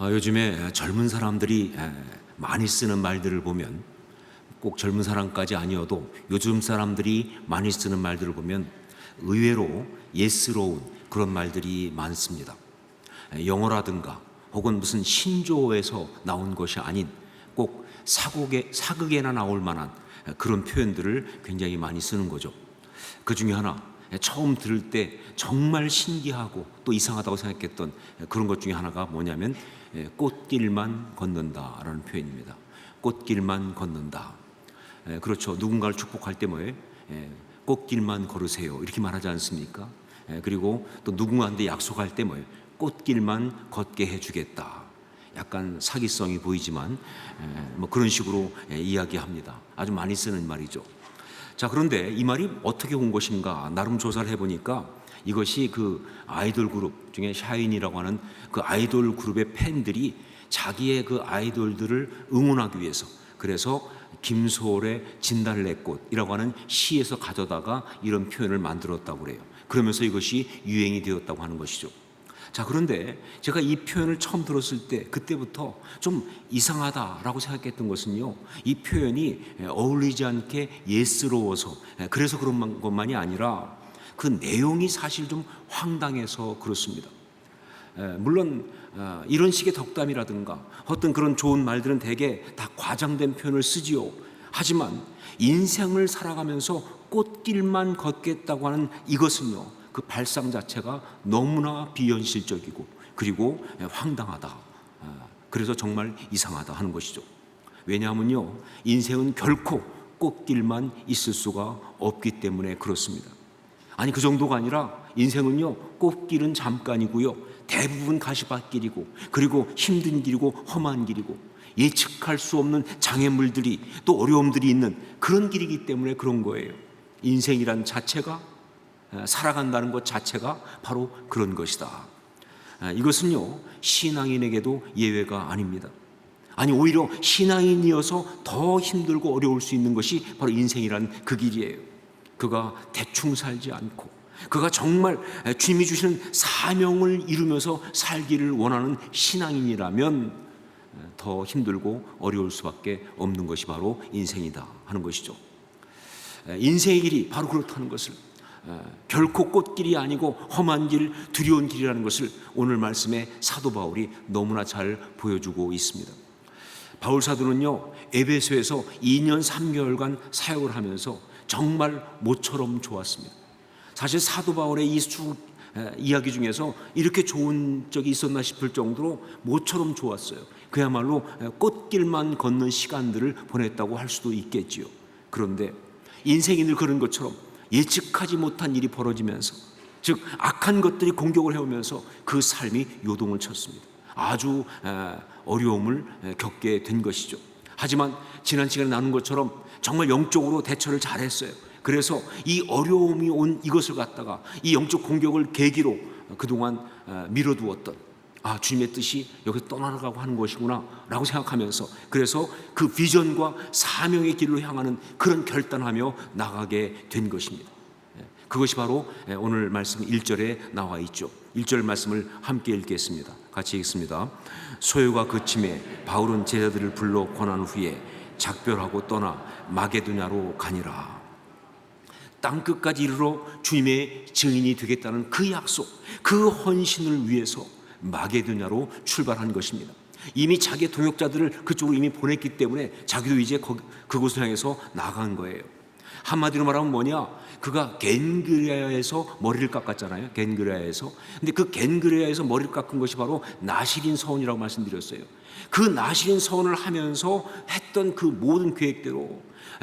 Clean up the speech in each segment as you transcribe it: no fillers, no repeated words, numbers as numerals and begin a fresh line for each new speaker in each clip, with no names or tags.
요즘에 젊은 사람들이 많이 쓰는 말들을 보면, 꼭 젊은 사람까지 아니어도 요즘 사람들이 많이 쓰는 말들을 보면 의외로 예스러운 그런 말들이 많습니다. 영어라든가 혹은 무슨 신조어에서 나온 것이 아닌 꼭 사극에나 나올 만한 그런 표현들을 굉장히 많이 쓰는 거죠. 그 중에 하나, 처음 들을 때 정말 신기하고 또 이상하다고 생각했던 그런 것 중에 하나가 뭐냐면 꽃길만 걷는다라는 표현입니다. 꽃길만 걷는다. 그렇죠. 누군가를 축복할 때 뭐예요? 꽃길만 걸으세요, 이렇게 말하지 않습니까? 그리고 또 누군가한테 약속할 때 뭐예요? 꽃길만 걷게 해주겠다. 약간 사기성이 보이지만 뭐 그런 식으로 이야기합니다. 아주 많이 쓰는 말이죠. 자, 그런데 이 말이 어떻게 온 것인가 나름 조사를 해보니까 이것이 그 아이돌 그룹 중에 샤인이라고 하는 그 아이돌 그룹의 팬들이 자기의 그 아이돌들을 응원하기 위해서, 그래서 김소월의 진달래꽃이라고 하는 시에서 가져다가 이런 표현을 만들었다고 그래요. 그러면서 이것이 유행이 되었다고 하는 것이죠. 자, 그런데 제가 이 표현을 처음 들었을 때 그때부터 좀 이상하다라고 생각했던 것은요, 이 표현이 어울리지 않게 예스러워서, 그래서 그런 것만이 아니라 그 내용이 사실 좀 황당해서 그렇습니다. 물론 이런 식의 덕담이라든가 어떤 그런 좋은 말들은 대개 다 과장된 표현을 쓰지요. 하지만 인생을 살아가면서 꽃길만 걷겠다고 하는 이것은요, 그 발상 자체가 너무나 비현실적이고 그리고 황당하다. 그래서 정말 이상하다 하는 것이죠. 왜냐하면요, 인생은 결코 꽃길만 있을 수가 없기 때문에 그렇습니다. 아니, 그 정도가 아니라 인생은요, 꽃길은 잠깐이고요, 대부분 가시밭길이고 그리고 힘든 길이고 험한 길이고 예측할 수 없는 장애물들이 또 어려움들이 있는 그런 길이기 때문에 그런 거예요. 인생이란 자체가, 살아간다는 것 자체가 바로 그런 것이다. 이것은요, 신앙인에게도 예외가 아닙니다. 아니, 오히려 신앙인이어서 더 힘들고 어려울 수 있는 것이 바로 인생이란 그 길이에요. 그가 대충 살지 않고 그가 정말 주님이 주시는 사명을 이루면서 살기를 원하는 신앙인이라면 더 힘들고 어려울 수밖에 없는 것이 바로 인생이다 하는 것이죠. 인생의 길이 바로 그렇다는 것을, 결코 꽃길이 아니고 험한 길, 두려운 길이라는 것을 오늘 말씀에 사도 바울이 너무나 잘 보여주고 있습니다. 바울 사도는요, 에베소에서 2년 3개월간 사역을 하면서 정말 모처럼 좋았습니다. 사실 사도 바울의 이 이야기 중에서 이렇게 좋은 적이 있었나 싶을 정도로 모처럼 좋았어요. 그야말로 꽃길만 걷는 시간들을 보냈다고 할 수도 있겠지요. 그런데 인생이 늘 그런 것처럼 예측하지 못한 일이 벌어지면서, 즉 악한 것들이 공격을 해오면서 그 삶이 요동을 쳤습니다. 아주 어려움을 겪게 된 것이죠. 하지만 지난 시간에 나눈 것처럼 정말 영적으로 대처를 잘했어요. 그래서 이 어려움이 온 이것을 갖다가 이 영적 공격을 계기로 그동안 미뤄두었던, 주님의 뜻이 여기서 떠나가고 하는 것이구나 라고 생각하면서, 그래서 그 비전과 사명의 길로 향하는 그런 결단하며 나가게 된 것입니다. 그것이 바로 오늘 말씀 1절에 나와 있죠. 1절 말씀을 함께 읽겠습니다. 같이 읽습니다. 소요가 그침에 바울은 제자들을 불러 권한 후에 작별하고 떠나 마게도냐로 가니라. 땅끝까지 이르러 주님의 증인이 되겠다는 그 약속, 그 헌신을 위해서 마게도냐로 출발한 것입니다. 이미 자기의 동역자들을 그쪽으로 이미 보냈기 때문에 자기도 이제 그곳을 향해서 나간 거예요. 한마디로 말하면 뭐냐, 그가 겐그레아에서 머리를 깎았잖아요. 겐그레아에서. 근데 그 겐그레아에서 머리를 깎은 것이 바로 나시린 서원이라고 말씀드렸어요. 그 나시린 서원을 하면서 했던 그 모든 계획대로,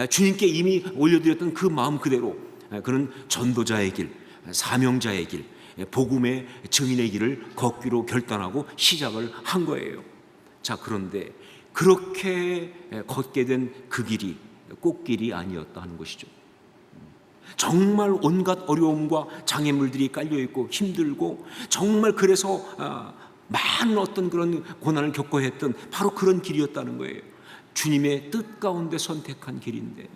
주님께 이미 올려드렸던 그 마음 그대로 그는 전도자의 길, 사명자의 길, 복음의 증인의 길을 걷기로 결단하고 시작을 한 거예요. 자, 그런데 그렇게 걷게 된 그 길이 꽃길이 아니었다 하는 것이죠. 정말 온갖 어려움과 장애물들이 깔려있고 힘들고, 정말 그래서 많은 어떤 그런 고난을 겪어야 했던 바로 그런 길이었다는 거예요. 주님의 뜻 가운데 선택한 길인데,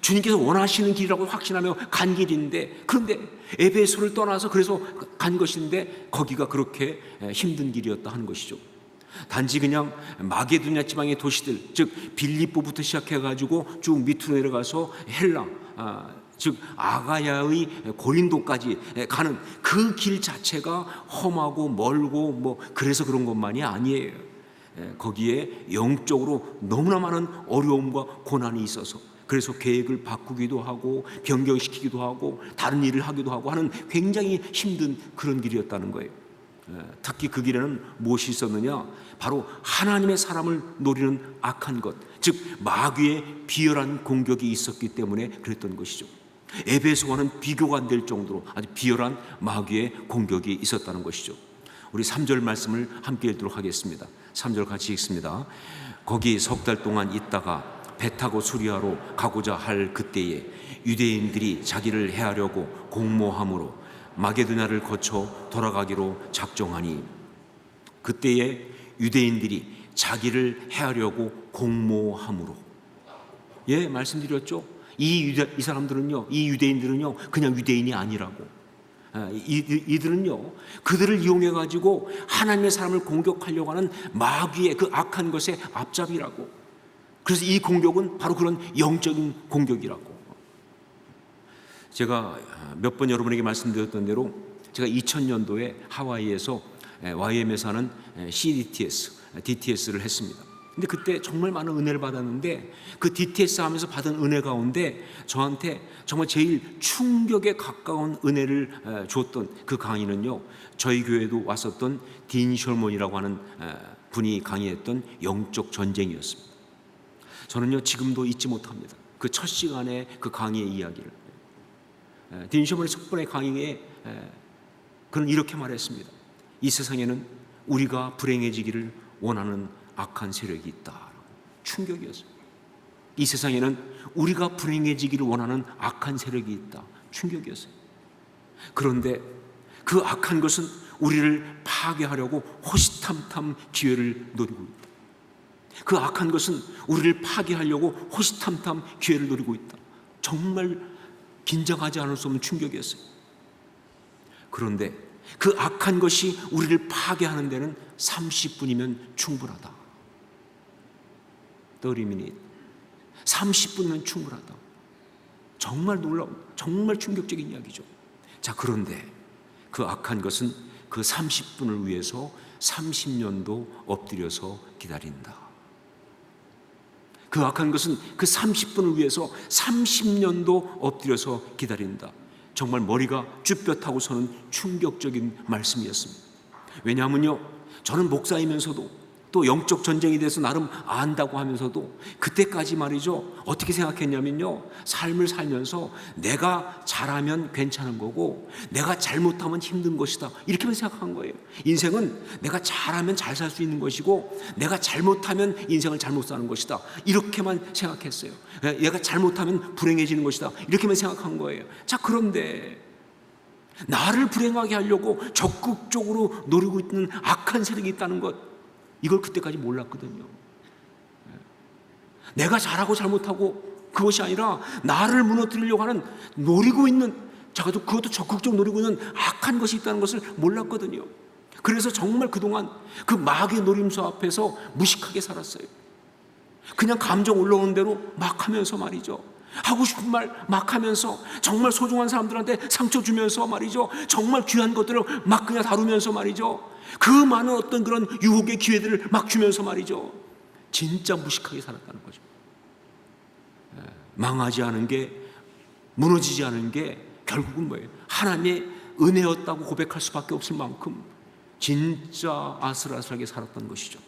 주님께서 원하시는 길이라고 확신하며 간 길인데, 그런데 에베소를 떠나서 그래서 간 것인데 거기가 그렇게 힘든 길이었다 하는 것이죠. 단지 그냥 마게도냐 지방의 도시들, 즉 빌립보부터 시작해가지고 쭉 밑으로 내려가서 헬라, 즉 아가야의 고린도까지 가는 그 길 자체가 험하고 멀고 뭐 그래서 그런 것만이 아니에요. 거기에 영적으로 너무나 많은 어려움과 고난이 있어서, 그래서 계획을 바꾸기도 하고 변경시키기도 하고 다른 일을 하기도 하고 하는 굉장히 힘든 그런 길이었다는 거예요. 특히 그 길에는 무엇이 있었느냐? 바로 하나님의 사람을 노리는 악한 것, 즉 마귀의 비열한 공격이 있었기 때문에 그랬던 것이죠. 에베소와는 비교가 안 될 정도로 아주 비열한 마귀의 공격이 있었다는 것이죠. 우리 3절 말씀을 함께 읽도록 하겠습니다. 3절 같이 읽습니다. 거기 석 달 동안 있다가 배 타고 수리아로 가고자 할 그때에 유대인들이 자기를 해하려고 공모함으로 마게도냐를 거쳐 돌아가기로 작정하니, 그때에 유대인들이 자기를 해하려고 공모함으로, 말씀드렸죠. 이 사람들은요, 이 유대인들은요 그냥 유대인이 아니라고, 이들은요 그들을 이용해 가지고 하나님의 사람을 공격하려고 하는 마귀의 그 악한 것의 앞잡이라고. 그래서 이 공격은 바로 그런 영적인 공격이라고. 제가 몇 번 여러분에게 말씀드렸던 대로 제가 2000년도에 하와이에서 YM에서 하는 DTS를 했습니다. 근데 그때 정말 많은 은혜를 받았는데, 그 DTS 하면서 받은 은혜 가운데 저한테 정말 제일 충격에 가까운 은혜를 줬던 그 강의는요, 저희 교회에도 왔었던 딘 셜몬이라고 하는 분이 강의했던 영적 전쟁이었습니다. 저는요 지금도 잊지 못합니다. 그 첫 시간에 그 강의의 이야기를. 딘 셜몬의 첫 번의 강의에 그는 이렇게 말했습니다. 이 세상에는 우리가 불행해지기를 원하는 악한 세력이 있다. 충격이었어요. 이 세상에는 우리가 불행해지기를 원하는 악한 세력이 있다. 충격이었어요. 그런데 그 악한 것은 우리를 파괴하려고 호시탐탐 기회를 노리고 있다. 그 악한 것은 우리를 파괴하려고 호시탐탐 기회를 노리고 있다. 정말 긴장하지 않을 수 없는 충격이었어요. 그런데 그 악한 것이 우리를 파괴하는 데는 30분이면 충분하다. 30minutes, 30분이면 충분하다. 정말 놀라운, 정말 충격적인 이야기죠. 자, 그런데 그 악한 것은 그 30분을 위해서 30년도 엎드려서 기다린다. 그 악한 것은 그 30분을 위해서 30년도 엎드려서 기다린다. 정말 머리가 쭈뼛하고 서는 충격적인 말씀이었습니다. 왜냐하면요, 저는 목사이면서도 또 영적 전쟁에 대해서 나름 안다고 하면서도 그때까지 말이죠, 어떻게 생각했냐면요, 삶을 살면서 내가 잘하면 괜찮은 거고 내가 잘못하면 힘든 것이다, 이렇게만 생각한 거예요. 인생은 내가 잘하면 잘 살 수 있는 것이고 내가 잘못하면 인생을 잘못 사는 것이다, 이렇게만 생각했어요. 내가 잘못하면 불행해지는 것이다, 이렇게만 생각한 거예요. 자, 그런데 나를 불행하게 하려고 적극적으로 노리고 있는 악한 세력이 있다는 것, 이걸 그때까지 몰랐거든요. 내가 잘하고 잘못하고 그것이 아니라 나를 무너뜨리려고 하는, 노리고 있는, 그것도 적극적으로 노리고 있는 악한 것이 있다는 것을 몰랐거든요. 그래서 정말 그동안 그 마귀의 노림수 앞에서 무식하게 살았어요. 그냥 감정 올라오는 대로 막 하면서 말이죠, 하고 싶은 말 막 하면서, 정말 소중한 사람들한테 상처 주면서 말이죠, 정말 귀한 것들을 막 그냥 다루면서 말이죠, 그 많은 어떤 그런 유혹의 기회들을 막 주면서 말이죠, 진짜 무식하게 살았다는 거죠. 망하지 않은 게, 무너지지 않은 게 결국은 뭐예요? 하나님의 은혜였다고 고백할 수밖에 없을 만큼 진짜 아슬아슬하게 살았던 것이죠.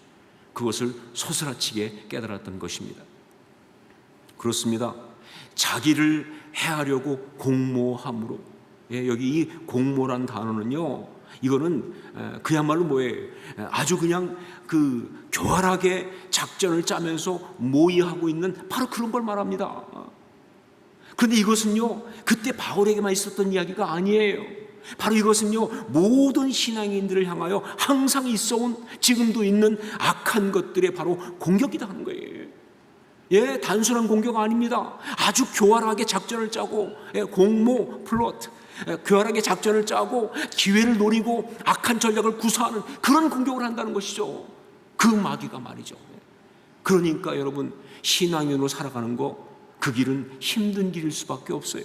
그것을 소스라치게 깨달았던 것입니다. 그렇습니다. 자기를 해하려고 공모함으로, 여기 이 공모란 단어는요, 이거는 그야말로 뭐예요? 아주 그냥 그 교활하게 작전을 짜면서 모의하고 있는 바로 그런 걸 말합니다. 그런데 이것은요, 그때 바울에게만 있었던 이야기가 아니에요. 바로 이것은요, 모든 신앙인들을 향하여 항상 있어온, 지금도 있는 악한 것들의 바로 공격이다 하는 거예요. 단순한 공격 아닙니다. 아주 교활하게 작전을 짜고, 공모, 플롯, 교활하게 작전을 짜고 기회를 노리고 악한 전략을 구사하는 그런 공격을 한다는 것이죠. 그 마귀가 말이죠. 그러니까 여러분, 신앙인으로 살아가는 거, 그 길은 힘든 길일 수밖에 없어요.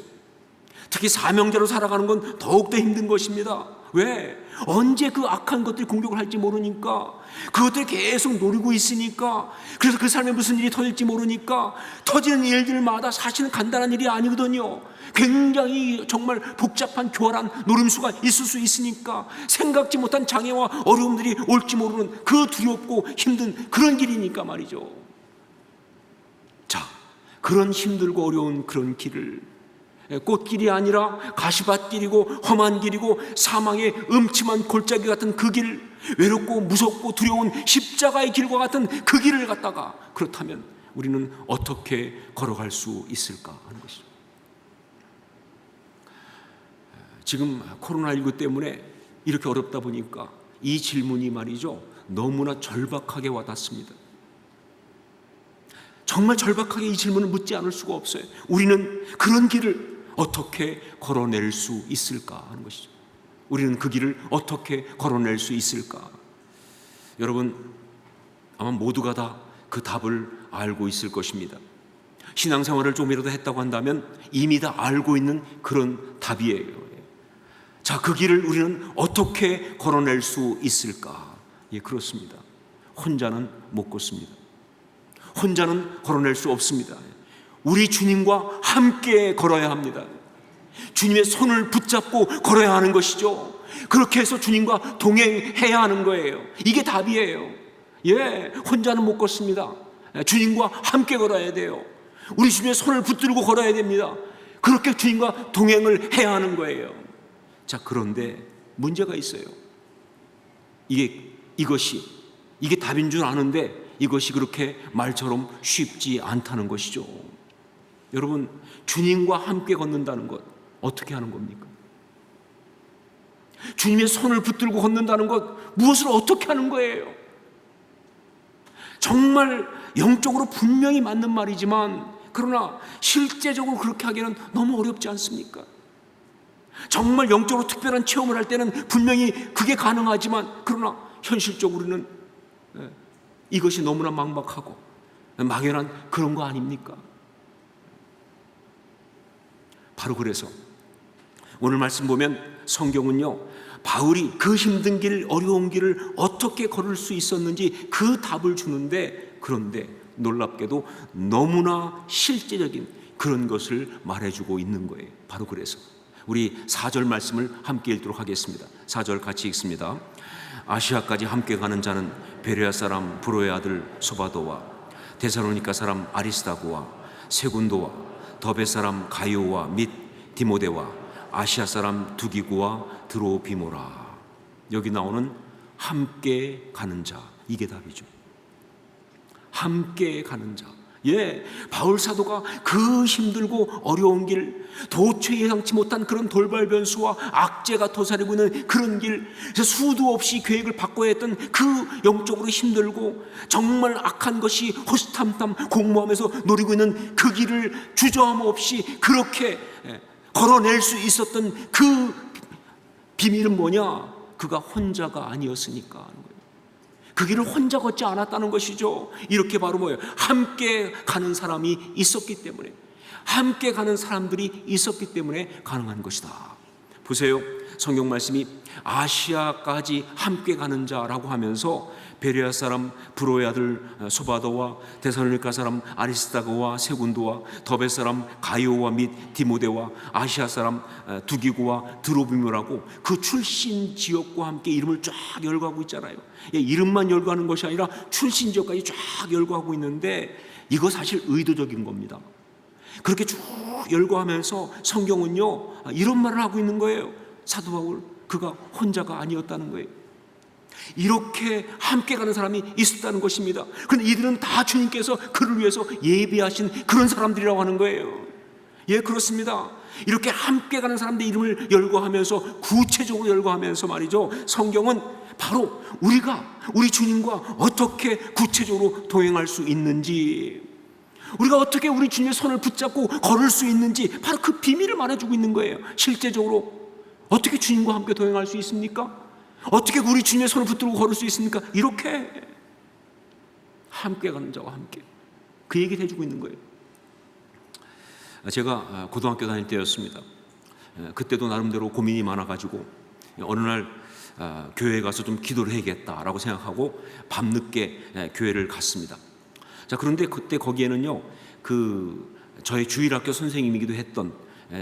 특히 사명자로 살아가는 건 더욱더 힘든 것입니다. 왜? 언제 그 악한 것들이 공격을 할지 모르니까, 그것들을 계속 노리고 있으니까, 그래서 그 삶에 무슨 일이 터질지 모르니까, 터지는 일들마다 사실은 간단한 일이 아니거든요. 굉장히 정말 복잡한 교활한 노림수가 있을 수 있으니까, 생각지 못한 장애와 어려움들이 올지 모르는 그 두렵고 힘든 그런 길이니까 말이죠. 자, 그런 힘들고 어려운 그런 길을, 꽃길이 아니라 가시밭길이고 험한 길이고 사망의 음침한 골짜기 같은 그 길, 외롭고 무섭고 두려운 십자가의 길과 같은 그 길을 갔다가, 그렇다면 우리는 어떻게 걸어갈 수 있을까 하는 것이죠. 지금 코로나19 때문에 이렇게 어렵다 보니까 이 질문이 말이죠, 너무나 절박하게 와닿습니다. 정말 절박하게 이 질문을 묻지 않을 수가 없어요. 우리는 그런 길을 어떻게 걸어낼 수 있을까 하는 것이죠. 우리는 그 길을 어떻게 걸어낼 수 있을까? 여러분, 아마 모두가 다 그 답을 알고 있을 것입니다. 신앙생활을 좀이라도 했다고 한다면 이미 다 알고 있는 그런 답이에요. 자, 그 길을 우리는 어떻게 걸어낼 수 있을까? 예, 그렇습니다. 혼자는 못 걷습니다. 혼자는 걸어낼 수 없습니다. 우리 주님과 함께 걸어야 합니다. 주님의 손을 붙잡고 걸어야 하는 것이죠. 그렇게 해서 주님과 동행해야 하는 거예요. 이게 답이에요. 예, 혼자는 못 걷습니다. 주님과 함께 걸어야 돼요. 우리 주님의 손을 붙들고 걸어야 됩니다. 그렇게 주님과 동행을 해야 하는 거예요. 자, 그런데 문제가 있어요. 이게 답인 줄 아는데 이것이 그렇게 말처럼 쉽지 않다는 것이죠. 여러분, 주님과 함께 걷는다는 것 어떻게 하는 겁니까? 주님의 손을 붙들고 걷는다는 것 무엇을 어떻게 하는 거예요? 정말 영적으로 분명히 맞는 말이지만, 그러나 실제적으로 그렇게 하기는 너무 어렵지 않습니까? 정말 영적으로 특별한 체험을 할 때는 분명히 그게 가능하지만, 그러나 현실적으로는 이것이 너무나 막막하고 막연한 그런 거 아닙니까? 바로 그래서 오늘 말씀 보면 성경은요, 바울이 그 힘든 길, 어려운 길을 어떻게 걸을 수 있었는지 그 답을 주는데, 그런데 놀랍게도 너무나 실제적인 그런 것을 말해주고 있는 거예요. 바로 그래서 우리 4절 말씀을 함께 읽도록 하겠습니다. 4절 같이 읽습니다. 아시아까지 함께 가는 자는 베레아 사람 브로의 아들 소바도와 데살로니가 사람 아리스다고와 세군도와 더베 사람 가이오와 및 디모데와 아시아 사람 두기고와 드로비모라. 여기 나오는 함께 가는 자, 이게 답이죠. 함께 가는 자. 예, 바울 사도가 그 힘들고 어려운 길, 도처에 예상치 못한 그런 돌발 변수와 악재가 도사리고 있는 그런 길, 수도 없이 계획을 바꿔야 했던 그 영적으로 힘들고 정말 악한 것이 호시탐탐 공모하면서 노리고 있는 그 길을 주저함 없이 그렇게 걸어낼 수 있었던 그 비밀은 뭐냐? 그가 혼자가 아니었으니까 하는 거예요. 그 길을 혼자 걷지 않았다는 것이죠. 이렇게 바로 뭐예요? 함께 가는 사람이 있었기 때문에, 함께 가는 사람들이 있었기 때문에 가능한 것이다. 보세요, 성경 말씀이 아시아까지 함께 가는 자라고 하면서 베레아 사람 브로의 아들 소바도와 데살로니가 사람 아리스다고와 세군도와 더베 사람 가이오와 및 디모데와 아시아 사람 두기고와 드로비모라고 그 출신 지역과 함께 이름을 쫙 열거하고 있잖아요. 이름만 열거하는 것이 아니라 출신 지역까지 쫙 열거하고 있는데, 이거 사실 의도적인 겁니다. 그렇게 쭉 열거하면서 성경은요, 이런 말을 하고 있는 거예요. 사도 바울, 그가 혼자가 아니었다는 거예요. 이렇게 함께 가는 사람이 있었다는 것입니다. 그런데 이들은 다 주님께서 그를 위해서 예비하신 그런 사람들이라고 하는 거예요. 예, 그렇습니다. 이렇게 함께 가는 사람들의 이름을 열거하면서, 구체적으로 열거하면서 말이죠, 성경은 바로 우리 주님과 어떻게 구체적으로 동행할 수 있는지, 우리가 어떻게 우리 주님의 손을 붙잡고 걸을 수 있는지, 바로 그 비밀을 말해주고 있는 거예요. 실제적으로 어떻게 주님과 함께 동행할 수 있습니까? 어떻게 우리 주님의 손을 붙들고 걸을 수 있습니까? 이렇게 함께 가는 자와 함께. 그 얘기를 해주고 있는 거예요. 제가 고등학교 다닐 때였습니다. 그때도 나름대로 고민이 많아가지고 어느 날 교회에 가서 좀 기도를 해야겠다라고 생각하고 밤늦게 교회를 갔습니다. 자, 그런데 그때 거기에는요, 저의 주일학교 선생님이기도 했던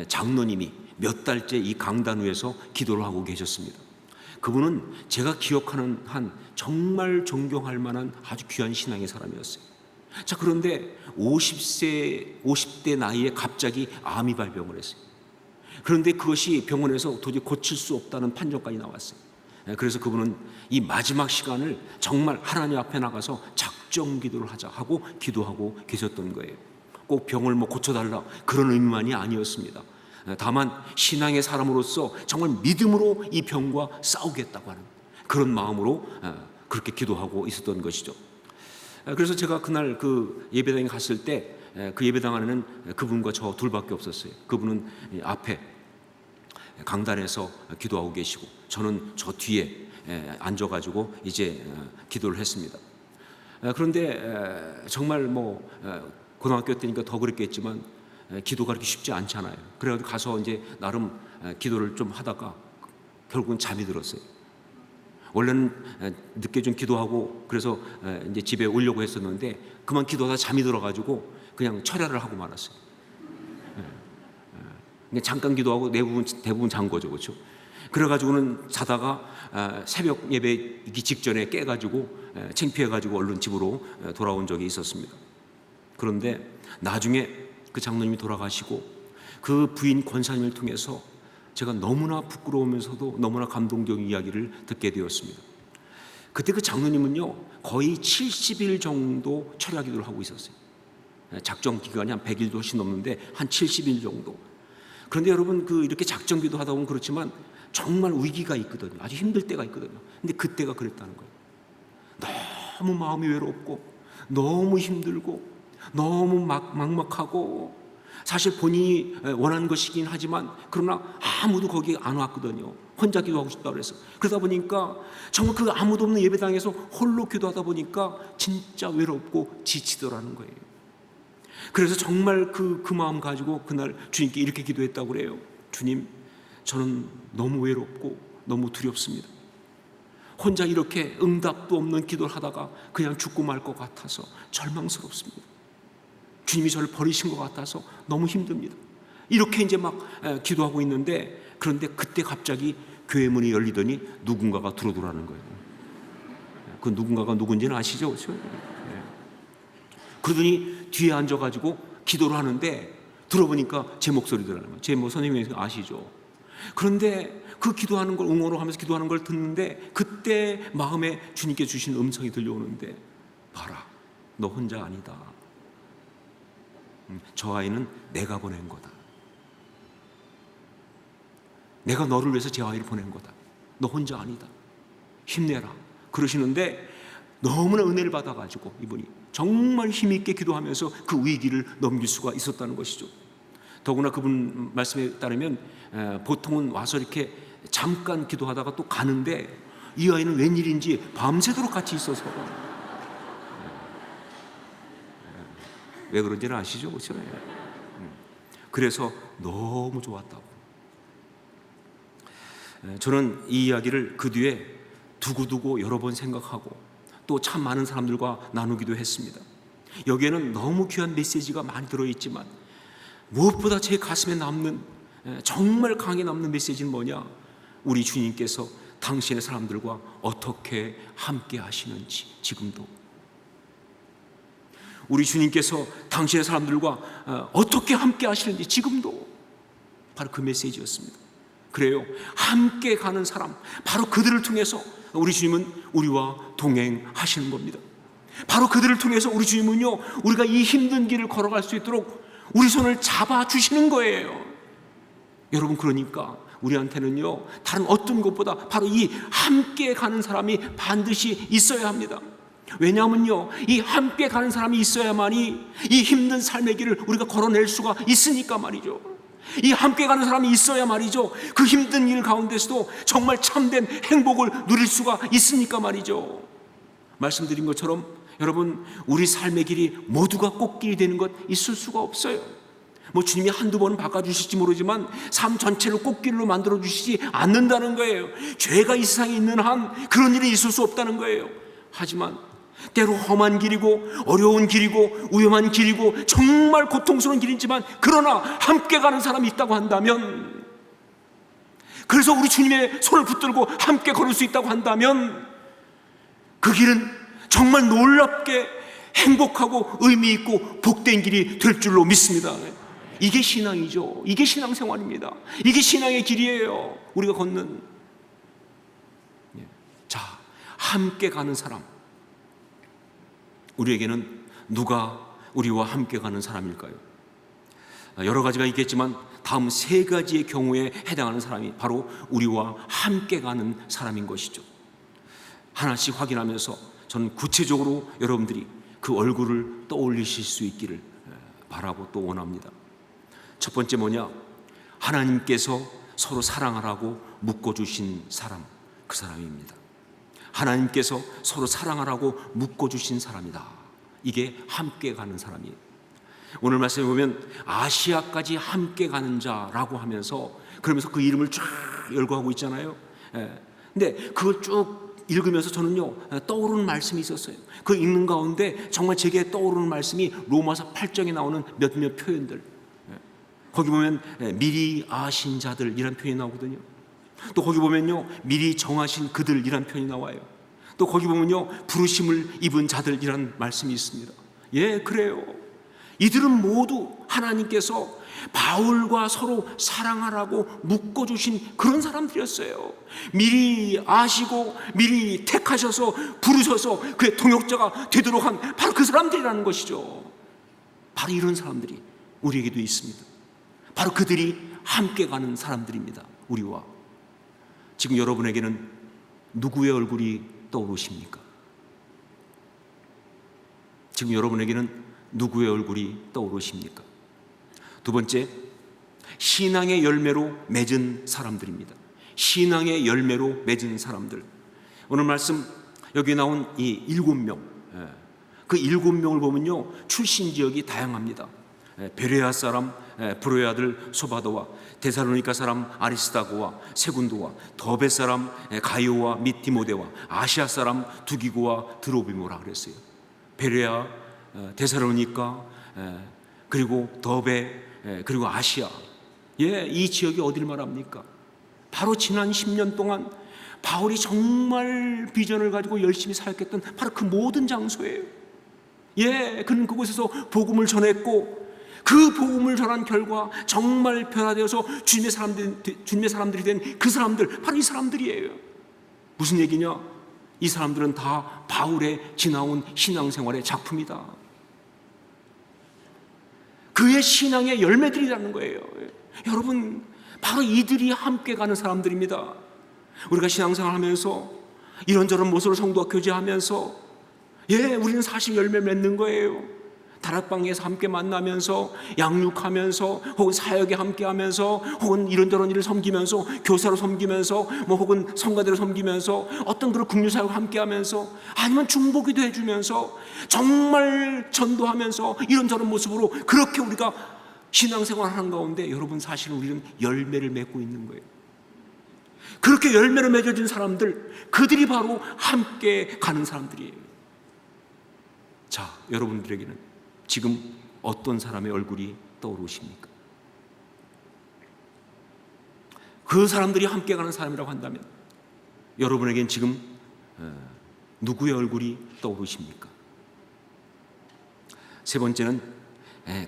장로님이 몇 달째 이 강단 위에서 기도를 하고 계셨습니다. 그분은 제가 기억하는 한 정말 존경할 만한 아주 귀한 신앙의 사람이었어요. 자, 그런데 50대 나이에 갑자기 암이 발병을 했어요. 그런데 그것이 병원에서 도저히 고칠 수 없다는 판정까지 나왔어요. 그래서 그분은 이 마지막 시간을 정말 하나님 앞에 나가서 작정 기도를 하자 하고 기도하고 계셨던 거예요. 꼭 병을 고쳐달라 그런 의미만이 아니었습니다. 다만 신앙의 사람으로서 정말 믿음으로 이 병과 싸우겠다고 하는 그런 마음으로 그렇게 기도하고 있었던 것이죠. 그래서 제가 그날 그 예배당에 갔을 때 그 예배당 안에는 그분과 저 둘밖에 없었어요. 그분은 앞에 강단에서 기도하고 계시고 저는 저 뒤에 앉아가지고 이제 기도를 했습니다. 그런데 정말 고등학교 때니까 더 그랬겠지만 기도가 그렇게 쉽지 않잖아요. 그래서 가서 이제 나름 기도를 좀 하다가 결국은 잠이 들었어요. 원래는 늦게 좀 기도하고 그래서 이제 집에 오려고 했었는데 그만 기도하다 잠이 들어가지고 그냥 철야를 하고 말았어요. 잠깐 기도하고 대부분 잔 거죠, 그렇죠? 그래가지고는 자다가 새벽 예배이기 직전에 깨가지고 창피해가지고 얼른 집으로 돌아온 적이 있었습니다. 그런데 나중에 그 장로님이 돌아가시고 그 부인 권사님을 통해서 제가 너무나 부끄러우면서도 너무나 감동적인 이야기를 듣게 되었습니다. 그때 그 장로님은요 거의 70일 정도 철야 기도를 하고 있었어요. 작정 기간이 한 100일도 훨씬 넘는데 한 70일 정도. 그런데 여러분 이렇게 작정 기도 하다 보면 그렇지만 정말 위기가 있거든요. 아주 힘들 때가 있거든요. 근데 그때가 그랬다는 거예요. 너무 마음이 외롭고 너무 힘들고 너무 막막하고 사실 본인이 원하는 것이긴 하지만 그러나 아무도 거기 안 왔거든요. 혼자 기도하고 싶다고 그래서 그러다 보니까 정말 그 아무도 없는 예배당에서 홀로 기도하다 보니까 진짜 외롭고 지치더라는 거예요. 그래서 정말 그 마음 가지고 그날 주님께 이렇게 기도했다고 그래요. 주님, 저는 너무 외롭고 너무 두렵습니다. 혼자 이렇게 응답도 없는 기도를 하다가 그냥 죽고 말 것 같아서 절망스럽습니다. 주님이 저를 버리신 것 같아서 너무 힘듭니다. 이렇게 이제 막 기도하고 있는데 그런데 그때 갑자기 교회 문이 열리더니 누군가가 들어오라는 거예요. 그 누군가가 누군지는 아시죠? 그렇죠? 그러더니 뒤에 앉아가지고 기도를 하는데 들어보니까 제 목소리더라는 거예요. 제 선생님이 아시죠? 그런데 그 기도하는 걸 웅호로 하면서 기도하는 걸 듣는데 그때 마음에 주님께 주신 음성이 들려오는데 봐라, 너 혼자 아니다. 저 아이는 내가 보낸 거다. 내가 너를 위해서 제 아이를 보낸 거다. 너 혼자 아니다. 힘내라. 그러시는데 너무나 은혜를 받아가지고 이분이 정말 힘있게 기도하면서 그 위기를 넘길 수가 있었다는 것이죠. 더구나 그분 말씀에 따르면 보통은 와서 이렇게 잠깐 기도하다가 또 가는데 이 아이는 웬일인지 밤새도록 같이 있어서 왜 그런지는 아시죠? 그렇죠? 그래서 너무 좋았다고. 저는 이 이야기를 그 뒤에 두고두고 여러 번 생각하고 또 참 많은 사람들과 나누기도 했습니다. 여기에는 너무 귀한 메시지가 많이 들어있지만 무엇보다 제 가슴에 남는 정말 강하게 남는 메시지는 뭐냐? 우리 주님께서 당신의 사람들과 어떻게 함께 하시는지 지금도 우리 주님께서 당신의 사람들과 어떻게 함께 하시는지 지금도 바로 그 메시지였습니다. 그래요. 함께 가는 사람, 바로 그들을 통해서 우리 주님은 우리와 동행하시는 겁니다. 바로 그들을 통해서 우리 주님은요, 우리가 이 힘든 길을 걸어갈 수 있도록 우리 손을 잡아주시는 거예요. 여러분, 그러니까 우리한테는요, 다른 어떤 것보다 바로 이 함께 가는 사람이 반드시 있어야 합니다. 왜냐하면요, 이 함께 가는 사람이 있어야만이 이 힘든 삶의 길을 우리가 걸어낼 수가 있으니까 말이죠. 이 함께 가는 사람이 있어야 말이죠, 그 힘든 일 가운데서도 정말 참된 행복을 누릴 수가 있으니까 말이죠. 말씀드린 것처럼 여러분, 우리 삶의 길이 모두가 꽃길이 되는 것 있을 수가 없어요. 뭐 주님이 한두 번은 바꿔주실지 모르지만 삶 전체를 꽃길로 만들어주시지 않는다는 거예요. 죄가 이 세상에 있는 한 그런 일이 있을 수 없다는 거예요. 하지만 때로 험한 길이고 어려운 길이고 위험한 길이고 정말 고통스러운 길이지만, 그러나 함께 가는 사람이 있다고 한다면, 그래서 우리 주님의 손을 붙들고 함께 걸을 수 있다고 한다면, 그 길은 정말 놀랍게 행복하고 의미 있고 복된 길이 될 줄로 믿습니다. 이게 신앙이죠. 이게 신앙생활입니다. 이게 신앙의 길이에요. 우리가 걷는. 자, 함께 가는 사람. 우리에게는 누가 우리와 함께 가는 사람일까요? 여러 가지가 있겠지만 다음 세 가지의 경우에 해당하는 사람이 바로 우리와 함께 가는 사람인 것이죠. 하나씩 확인하면서 저는 구체적으로 여러분들이 그 얼굴을 떠올리실 수 있기를 바라고 또 원합니다. 첫 번째 뭐냐? 하나님께서 서로 사랑하라고 묶어주신 사람, 그 사람입니다. 하나님께서 서로 사랑하라고 묶어주신 사람이다. 이게 함께 가는 사람이에요. 오늘 말씀에 보면 아시아까지 함께 가는 자라고 하면서, 그러면서 그 이름을 쫙 열거하고 있잖아요. 근데 그걸 쭉 읽으면서 저는요, 떠오르는 말씀이 있었어요. 그 읽는 가운데 정말 제게 떠오르는 말씀이 로마서 8장에 나오는 몇몇 표현들. 거기 보면 미리 아신 자들이란 표현이 나오거든요. 또 거기 보면요, 미리 정하신 그들이란 표현이 나와요. 또 거기 보면요, 부르심을 입은 자들이란 말씀이 있습니다. 예, 그래요. 이들은 모두 하나님께서 바울과 서로 사랑하라고 묶어주신 그런 사람들이었어요. 미리 아시고 미리 택하셔서 부르셔서 그의 동역자가 되도록 한 바로 그 사람들이라는 것이죠. 바로 이런 사람들이 우리에게도 있습니다. 바로 그들이 함께 가는 사람들입니다. 우리와. 지금 여러분에게는 누구의 얼굴이 떠오르십니까? 지금 여러분에게는 누구의 얼굴이 떠오르십니까? 두 번째, 신앙의 열매로 맺은 사람들입니다. 신앙의 열매로 맺은 사람들. 오늘 말씀 여기 나온 이 7명, 그 7명을 보면요, 출신 지역이 다양합니다. 베레아 사람 브로의 아들 소바도와 데살로니가 사람 아리스다고와 세군도와 더베 사람 가이오와 및 디모데와 아시아 사람 두기고와 드로비모라 그랬어요. 베레아, 데살로니가, 그리고 더베, 그리고 아시아. 예, 이 지역이 어딜 말합니까? 바로 지난 10년 동안 바울이 정말 비전을 가지고 열심히 사역했던 바로 그 모든 장소예요. 예, 그는 그곳에서 복음을 전했고, 그 복음을 전한 결과 정말 변화되어서 주님의 사람들이 된 그 사람들, 바로 이 사람들이에요. 무슨 얘기냐? 이 사람들은 다 바울의 지나온 신앙생활의 작품이다. 그의 신앙의 열매들이라는 거예요. 여러분, 바로 이들이 함께 가는 사람들입니다. 우리가 신앙생활 하면서 이런저런 모습으로 성도와 교제하면서, 예, 우리는 사실 열매 맺는 거예요. 다락방에서 함께 만나면서, 양육하면서, 혹은 사역에 함께 하면서, 혹은 이런저런 일을 섬기면서, 교사로 섬기면서, 뭐 혹은 성가대로 섬기면서, 어떤 그런 국유사역을 함께 하면서, 아니면 중보기도 해주면서, 정말 전도하면서, 이런저런 모습으로 그렇게 우리가 신앙생활을 하는 가운데, 여러분, 사실은 우리는 열매를 맺고 있는 거예요. 그렇게 열매를 맺어진 사람들, 그들이 바로 함께 가는 사람들이에요. 자, 여러분들에게는 지금 어떤 사람의 얼굴이 떠오르십니까? 그 사람들이 함께 가는 사람이라고 한다면 여러분에겐 지금 누구의 얼굴이 떠오르십니까? 세 번째는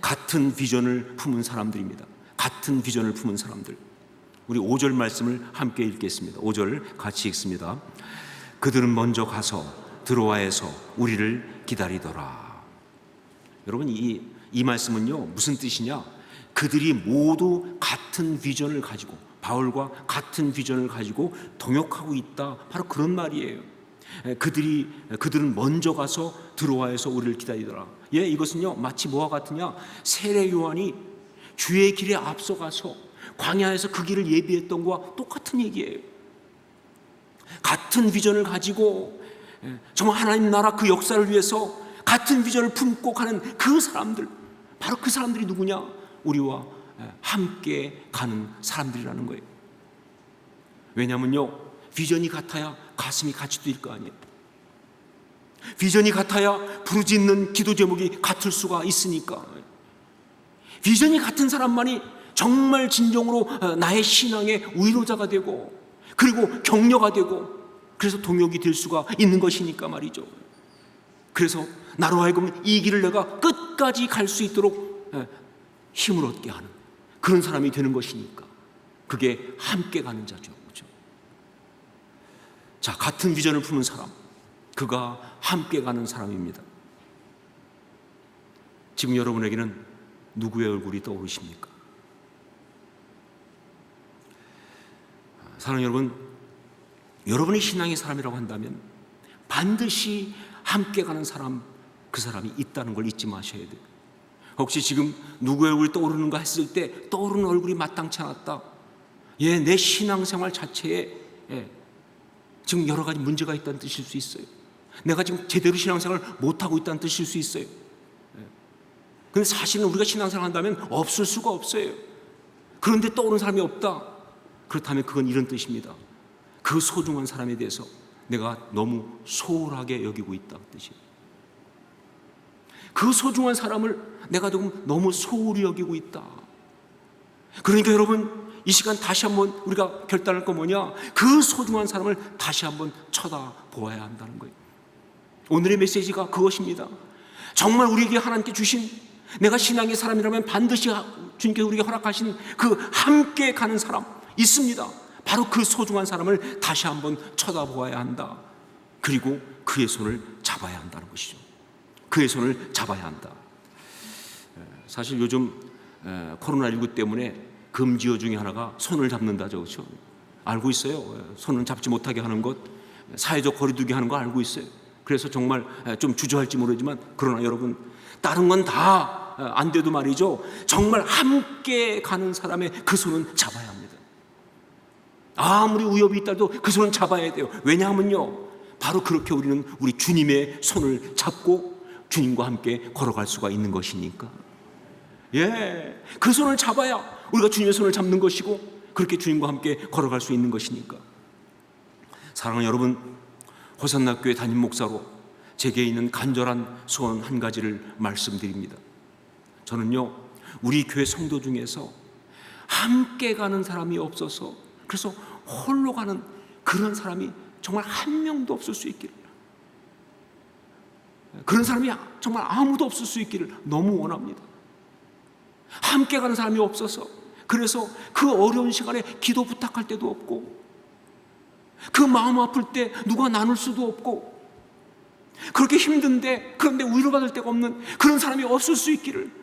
같은 비전을 품은 사람들입니다. 같은 비전을 품은 사람들. 우리 5절 말씀을 함께 읽겠습니다. 5절 같이 읽습니다. 그들은 먼저 가서 드로아에서 우리를 기다리더라. 여러분, 이 말씀은요, 무슨 뜻이냐? 그들이 모두 같은 비전을 가지고, 바울과 같은 비전을 가지고 동역하고 있다. 바로 그런 말이에요. 그들은 먼저 가서 드로아에서 우리를 기다리더라. 예, 이것은요, 마치 뭐와 같으냐? 세례 요한이 주의 길에 앞서가서 광야에서 그 길을 예비했던 것과 똑같은 얘기예요. 같은 비전을 가지고 정말 하나님 나라 그 역사를 위해서 같은 비전을 품고 가는 그 사람들, 바로 그 사람들이 누구냐? 우리와 함께 가는 사람들이라는 거예요. 왜냐하면요, 비전이 같아야 가슴이 같이 뛰일 거 아니에요. 비전이 같아야 부르짖는 기도 제목이 같을 수가 있으니까. 비전이 같은 사람만이 정말 진정으로 나의 신앙의 위로자가 되고, 그리고 격려가 되고, 그래서 동역이 될 수가 있는 것이니까 말이죠. 그래서 나로 하여금 이 길을 내가 끝까지 갈 수 있도록 힘을 얻게 하는 그런 사람이 되는 것이니까, 그게 함께 가는 자죠. 그렇죠? 자, 같은 비전을 품은 사람, 그가 함께 가는 사람입니다. 지금 여러분에게는 누구의 얼굴이 떠오르십니까? 사랑하는 여러분, 여러분이 신앙의 사람이라고 한다면 반드시 함께 가는 사람, 그 사람이 있다는 걸 잊지 마셔야 돼요. 혹시 지금 누구의 얼굴이 떠오르는가 했을 때 떠오르는 얼굴이 마땅치 않았다, 내 신앙생활 자체에 지금 여러 가지 문제가 있다는 뜻일 수 있어요. 내가 지금 제대로 신앙생활을 못하고 있다는 뜻일 수 있어요. 근데 사실은 우리가 신앙생활 한다면 없을 수가 없어요. 그런데 떠오르는 사람이 없다, 그렇다면 그건 이런 뜻입니다. 그 소중한 사람에 대해서 내가 너무 소홀하게 여기고 있다는 뜻이에요. 그 소중한 사람을 내가 너무 소홀히 여기고 있다. 그러니까 여러분, 이 시간 다시 한번 우리가 결단할 거 뭐냐? 그 소중한 사람을 다시 한번 쳐다보아야 한다는 거예요. 오늘의 메시지가 그것입니다. 정말 우리에게 하나님께 주신, 내가 신앙의 사람이라면 반드시 주님께서 우리에게 허락하신 그 함께 가는 사람 있습니다. 바로 그 소중한 사람을 다시 한번 쳐다보아야 한다. 그리고 그의 손을 잡아야 한다는 것이죠. 그의 손을 잡아야 한다. 사실 요즘 코로나19 때문에 금지어 중에 하나가 손을 잡는다죠. 그렇죠? 알고 있어요. 손을 잡지 못하게 하는 것, 사회적 거리두기 하는 거 알고 있어요. 그래서 정말 좀 주저할지 모르지만, 그러나 여러분, 다른 건 다 안 돼도 말이죠, 정말 함께 가는 사람의 그 손은 잡아야 합니다. 아무리 위협이 있다도 그 손은 잡아야 돼요. 왜냐하면요, 바로 그렇게 우리는 우리 주님의 손을 잡고 주님과 함께 걸어갈 수가 있는 것이니까. 그 손을 잡아야 우리가 주님의 손을 잡는 것이고, 그렇게 주님과 함께 걸어갈 수 있는 것이니까. 사랑하는 여러분, 호산나 교회 담임 목사로 제게 있는 간절한 소원 한 가지를 말씀드립니다. 저는요, 우리 교회 성도 중에서 함께 가는 사람이 없어서, 그래서 홀로 가는 그런 사람이 정말 한 명도 없을 수 있기를, 그런 사람이 정말 아무도 없을 수 있기를 너무 원합니다. 함께 가는 사람이 없어서, 그래서 그 어려운 시간에 기도 부탁할 때도 없고, 그 마음 아플 때 누가 나눌 수도 없고, 그렇게 힘든데 그런데 위로받을 데가 없는 그런 사람이 없을 수 있기를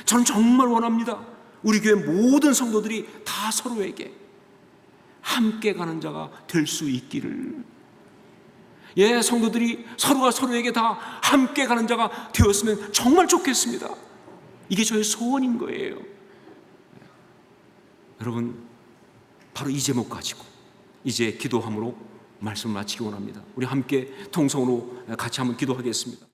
저는 정말 원합니다. 우리 교회 모든 성도들이 다 서로에게 함께 가는 자가 될 수 있기를. 성도들이 서로가 서로에게 다 함께 가는 자가 되었으면 정말 좋겠습니다. 이게 저의 소원인 거예요. 여러분, 바로 이 제목 가지고 이제 기도함으로 말씀을 마치기 원합니다. 우리 함께 통성으로 같이 한번 기도하겠습니다.